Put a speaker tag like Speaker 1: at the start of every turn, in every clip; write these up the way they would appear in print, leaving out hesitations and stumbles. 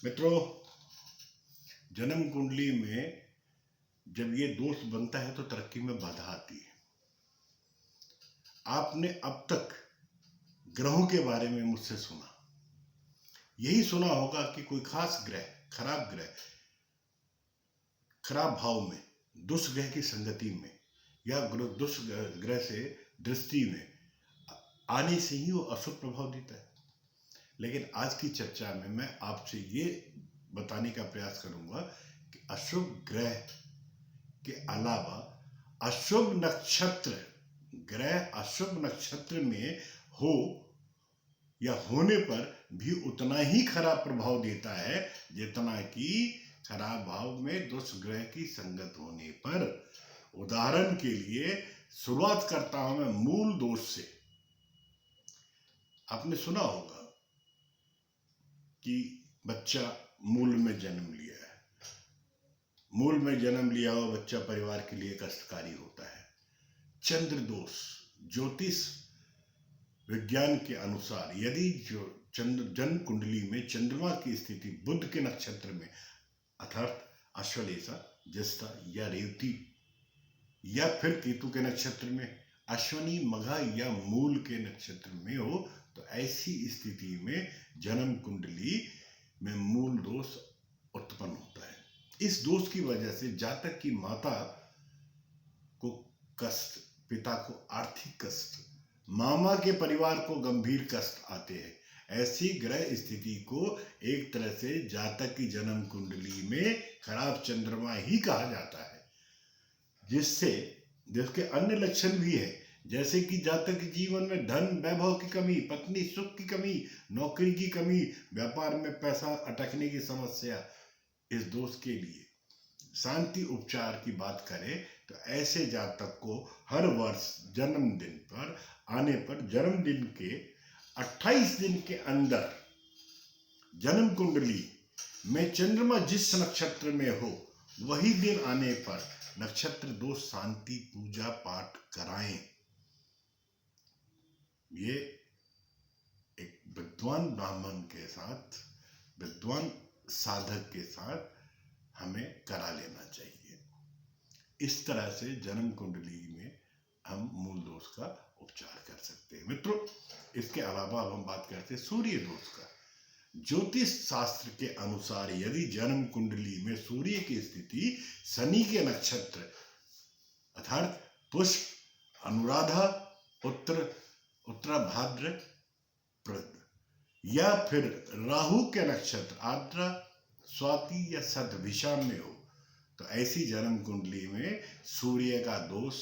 Speaker 1: मित्रों, जन्म कुंडली में जब ये दोष बनता है तो तरक्की में बाधा आती है। आपने अब तक ग्रहों के बारे में मुझसे सुना, यही सुना होगा कि कोई खास ग्रह, खराब भाव में, दुष्ट ग्रह की संगति में या दुष्ट ग्रह से दृष्टि में आने से ही वो अशुभ प्रभाव देता है। लेकिन आज की चर्चा में मैं आपसे ये बताने का प्रयास करूंगा कि अशुभ ग्रह के अलावा अशुभ नक्षत्र, ग्रह अशुभ नक्षत्र में हो या होने पर भी उतना ही खराब प्रभाव देता है जितना कि खराब भाव में दुष्ट ग्रह की संगत होने पर। उदाहरण के लिए शुरुआत करता हूं मैं मूल दोष से। आपने सुना होगा कि बच्चा मूल में जन्म लिया है, मूल में जन्म लिया हुआ बच्चा परिवार के लिए कष्टकारी होता है। चंद्र दोष, ज्योतिष विज्ञान के अनुसार यदि जो जन्म कुंडली में चंद्रमा की स्थिति बुध के नक्षत्र में अर्थात अश्वलेषा, ज्येष्ठा या रेवती या फिर केतु के नक्षत्र में अश्वनी, मघा या मूल के नक्षत्र में हो तो ऐसी स्थिति में जन्म कुंडली में मूल दोष उत्पन्न होता है। इस दोष की वजह से जातक की माता को कष्ट, पिता को आर्थिक कष्ट, मामा के परिवार को गंभीर कष्ट आते हैं। ऐसी ग्रह स्थिति को एक तरह से जातक की जन्म कुंडली में खराब चंद्रमा ही कहा जाता है, जिसके अन्य लक्षण भी है, जैसे कि जातक के जीवन में धन वैभव की कमी, पत्नी सुख की कमी, नौकरी की कमी, व्यापार में पैसा अटकने की समस्या। इस दोष के लिए शांति उपचार की बात करें तो ऐसे जातक को हर वर्ष जन्मदिन पर आने पर जन्मदिन के 28 दिन के अंदर जन्म कुंडली में चंद्रमा जिस नक्षत्र में हो वही दिन आने पर नक्षत्र दोष शांति पूजा पाठ कराएं। ये एक विद्वान ब्राह्मण के साथ, विद्वान साधक के साथ हमें करा लेना चाहिए। इस तरह से जन्म कुंडली में हम मूल दोष का उपचार कर सकते हैं। मित्रों, इसके अलावा अब हम बात करते हैं सूर्य दोष का। ज्योतिष शास्त्र के अनुसार यदि जन्म कुंडली में सूर्य की स्थिति शनि के नक्षत्र अर्थात पुष्प, अनुराधा, उत्तराभाद्र या फिर राहु के नक्षत्र आद्रा, स्वाति या शतभिषा में हो तो ऐसी जन्म कुंडली में सूर्य का दोष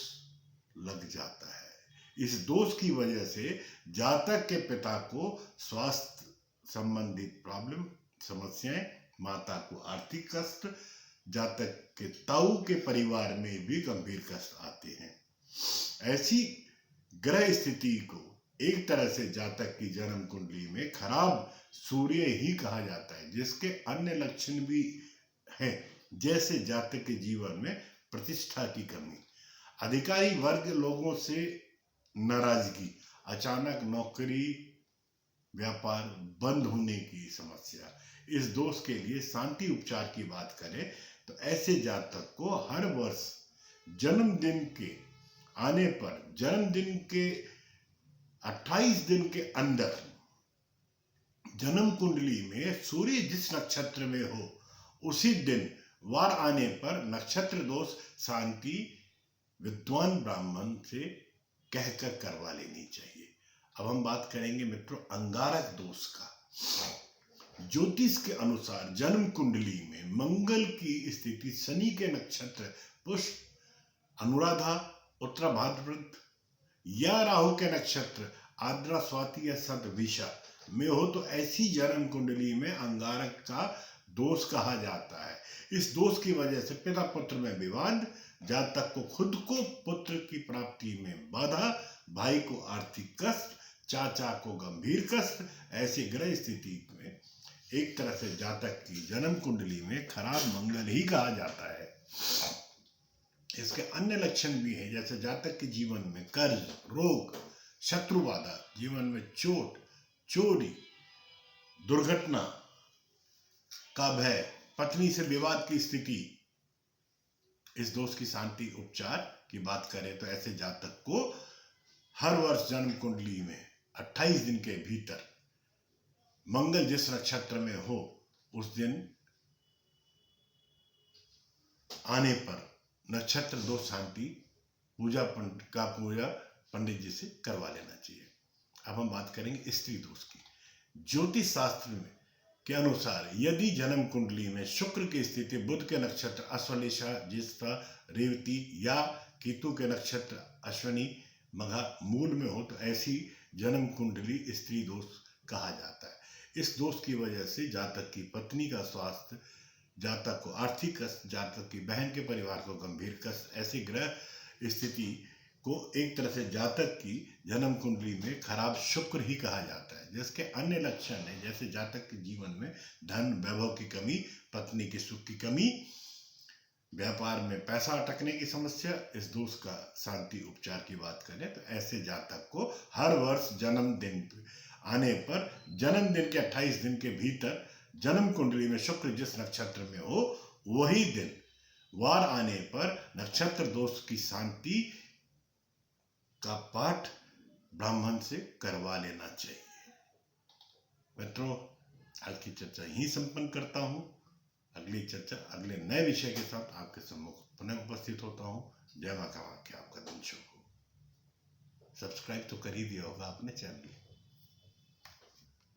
Speaker 1: लग जाता है। इस दोष की वजह से जातक के पिता को स्वास्थ्य संबंधित प्रॉब्लम, समस्याएं, माता को आर्थिक कष्ट, जातक के ताऊ के परिवार में भी गंभीर कष्ट आते हैं। ऐसी ग्रह स्थिति को एक तरह से जातक की जन्म कुंडली में खराब सूर्य ही कहा जाता है, जिसके अन्य लक्षण भी हैं, जैसे जातक के जीवन में प्रतिष्ठा की कमी, अधिकारी वर्ग लोगों से नाराजगी, अचानक नौकरी व्यापार बंद होने की समस्या। इस दोष के लिए शांति उपचार की बात करें तो ऐसे जातक को हर वर्ष जन्मदिन के आने पर जन्मदिन के 28 दिन के अंदर जन्म कुंडली में सूर्य जिस नक्षत्र में हो उसी दिन वार आने पर नक्षत्र दोष शांति विद्वान ब्राह्मण से कहकर करवा लेनी चाहिए। अब हम बात करेंगे मित्रों अंगारक दोष का। ज्योतिष के अनुसार जन्म कुंडली में मंगल की स्थिति शनि के नक्षत्र पुष्प, अनुराधा, उत्तराभाद्र या राहु के नक्षत्र आद्रा, स्वाति या शतभिषा में हो तो ऐसी जन्म कुंडली में अंगारक का दोष कहा जाता है। इस दोष की वजह से पिता पुत्र में विवाद, जातक को खुद को पुत्र की प्राप्ति में बाधा, भाई को आर्थिक कष्ट, चाचा को गंभीर कष्ट। ऐसी ग्रह स्थिति में एक तरह से जातक की जन्म कुंडली में खराब मंगल ही कहा जाता है। इसके अन्य लक्षण भी हैं, जैसे जातक के जीवन में कर्ज, रोग, शत्रुबाधा, जीवन में चोट, चोरी, दुर्घटना, का भय, पत्नी से विवाद की स्थिति, इस दोष की शांति उपचार की बात करें तो ऐसे जातक को हर वर्ष जन्म कुंडली में 28 दिन के भीतर मंगल जिस नक्षत्र में हो उस दिन आने पर नक्षत्र दोष शांति पूजा पंडित जी से करवा लेना चाहिए। अब हम बात करेंगे स्त्री दोष की। ज्योतिष शास्त्र में के अनुसार यदि जन्म कुंडली में शुक्र की स्थिति बुध के नक्षत्र अश्वलेषा, ज्येष्ठा, रेवती या केतु के नक्षत्र अश्वनी, मघा, मूल में हो तो ऐसी जन्म कुंडली स्त्री दोष कहा जाता है। इस दोष की वजह से जातक की पत्नी का स्वास्थ्य, जातक को आर्थिक कष्ट, जातक की बहन के परिवार को गंभीर कष्ट, ऐसी ग्रह स्थिति को एक तरह से जातक की जन्म कुंडली में खराब शुक्र ही कहा जाता है। जिसके अन्य लक्षण हैं जैसे जातक के जीवन में धन वैभव की कमी, पत्नी के सुख की कमी, व्यापार में पैसा अटकने की समस्या। इस दोष का शांति उपचार की बात करें तो ऐसे जातक को हर वर्ष जन्मदिन आने पर जन्मदिन के 28 दिन के भीतर जन्म कुंडली में शुक्र जिस नक्षत्र में हो वही दिन वार आने पर नक्षत्र दोष की शांति का पाठ ब्राह्मण से करवा लेना चाहिए। मित्रों, आज की चर्चा यहीं संपन्न करता हूँ। अगली चर्चा अगले नए विषय के साथ आपके सम्मुख पुनः उपस्थित होता हूँ। जय मां का वाक्य आपका दिन शुभ हो। सब्सक्राइब तो कर ही दिया होगा आपने चैनल।